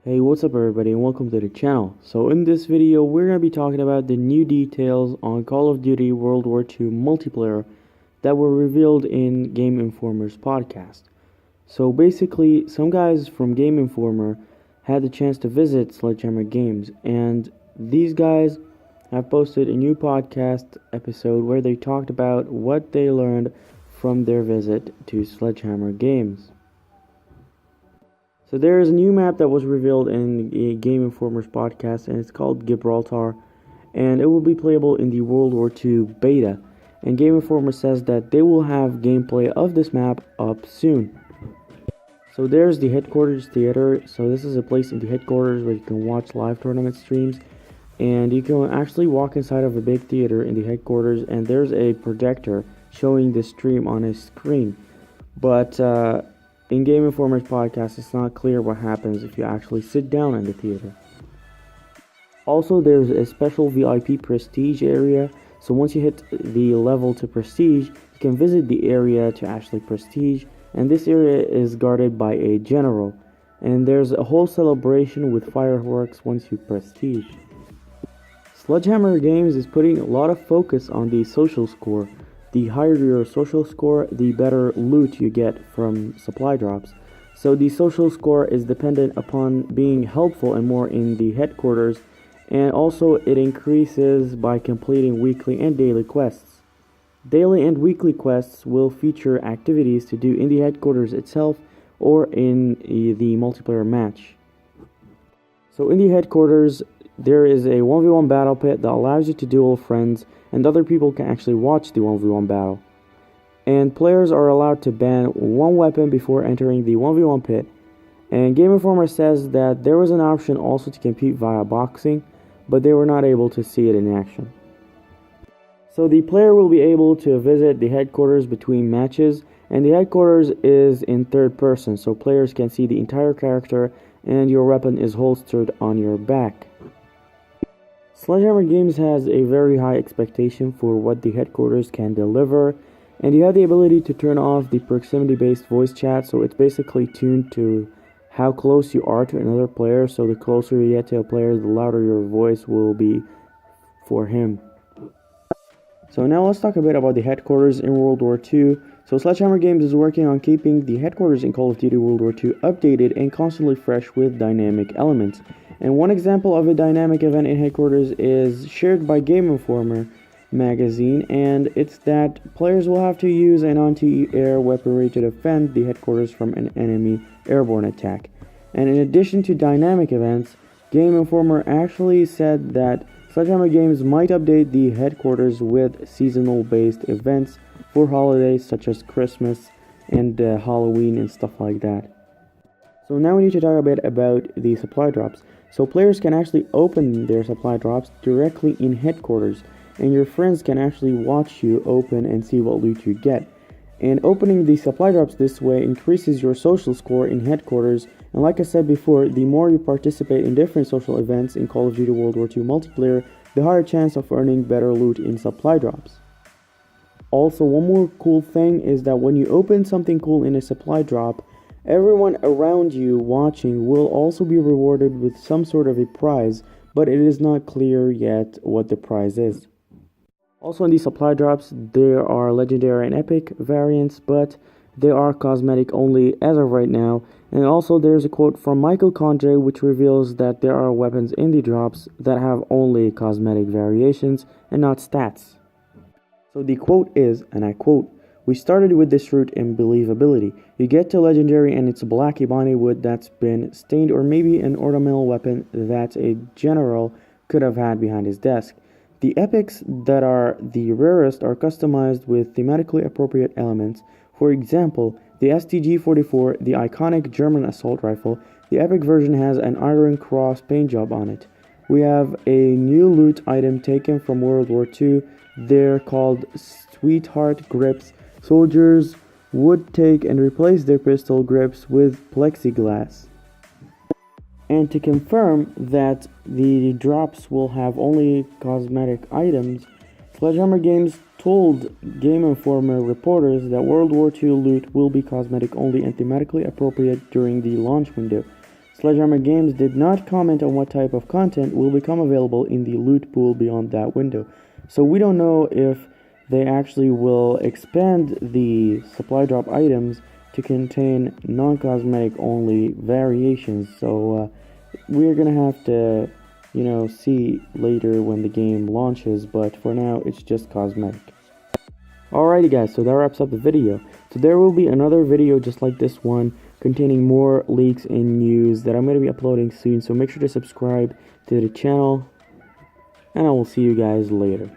Hey, what's up everybody and welcome to the channel. So in this video we're going to be talking about the new details on Call of Duty World War II multiplayer that were revealed in Game Informer's podcast. So basically some guys from Game Informer had the chance to visit Sledgehammer Games, and these guys have posted a new podcast episode where they talked about what they learned from their visit to Sledgehammer Games. So there is a new map that was revealed in the Game Informer's podcast, and it's called Gibraltar, and it will be playable in the World War II beta. And Game Informer says that they will have gameplay of this map up soon. So there's the headquarters theater. So this is a place in the headquarters where you can watch live tournament streams, and you can actually walk inside of a big theater in the headquarters, and there's a projector showing the stream on a screen. But in Game Informer's podcast, it's not clear what happens if you actually sit down in the theater. Also, there's a special VIP prestige area, so once you hit the level to prestige, you can visit the area to actually prestige, and this area is guarded by a general, and there's a whole celebration with fireworks once you prestige. Sledgehammer Games is putting a lot of focus on the social score. The higher your social score, the better loot you get from supply drops. So the social score is dependent upon being helpful and more in the headquarters, and also it increases by completing weekly and daily quests. Daily and weekly quests will feature activities to do in the headquarters itself or in the multiplayer match. So in the headquarters, there is a 1v1 battle pit that allows you to duel friends, and other people can actually watch the 1v1 battle. And players are allowed to ban one weapon before entering the 1v1 pit. And Game Informer says that there was an option also to compete via boxing, but they were not able to see it in action. So the player will be able to visit the headquarters between matches, and the headquarters is in third person, so players can see the entire character and your weapon is holstered on your back. Sledgehammer Games has a very high expectation for what the headquarters can deliver, and you have the ability to turn off the proximity-based voice chat, so it's basically tuned to how close you are to another player, so the closer you get to a player, the louder your voice will be for him. So now let's talk a bit about the headquarters in World War II. So Sledgehammer Games is working on keeping the headquarters in Call of Duty World War II updated and constantly fresh with dynamic elements. And one example of a dynamic event in headquarters is shared by Game Informer magazine, and it's that players will have to use an anti-air weaponry to defend the headquarters from an enemy airborne attack. And in addition to dynamic events, Game Informer actually said that Sledgehammer Games might update the headquarters with seasonal based events for holidays such as Christmas and Halloween and stuff like that. So now we need to talk a bit about the supply drops. So players can actually open their supply drops directly in headquarters, and your friends can actually watch you open and see what loot you get. And opening the supply drops this way increases your social score in headquarters, and like I said before, the more you participate in different social events in Call of Duty World War II multiplayer, the higher chance of earning better loot in supply drops. Also, one more cool thing is that when you open something cool in a supply drop, everyone around you watching will also be rewarded with some sort of a prize, but it is not clear yet what the prize is. Also in these supply drops, there are legendary and epic variants, but they are cosmetic only as of right now. And also there's a quote from MythicalReaper which reveals that there are weapons in the drops that have only cosmetic variations and not stats. So the quote is, and I quote, "We started with this route in believability. You get to legendary and it's a black ebony wood that's been stained, or maybe an ornamental weapon that a general could have had behind his desk. The epics that are the rarest are customized with thematically appropriate elements. For example, the STG-44, the iconic German assault rifle, the epic version has an iron cross paint job on it. We have a new loot item taken from World War II. They're called Sweetheart Grips. Soldiers would take and replace their pistol grips with plexiglass." And to confirm that the drops will have only cosmetic items, Sledgehammer Games told Game Informer reporters that World War II loot will be cosmetic only and thematically appropriate during the launch window. Sledgehammer Games did not comment on what type of content will become available in the loot pool beyond that window. So we don't know if they actually will expand the supply drop items to contain non-cosmetic only variations. So we're gonna have to, see later when the game launches, but for now it's just cosmetic. Alrighty guys, so that wraps up the video. So there will be another video just like this one containing more leaks and news that I'm going to be uploading soon, so make sure to subscribe to the channel, and I will see you guys later.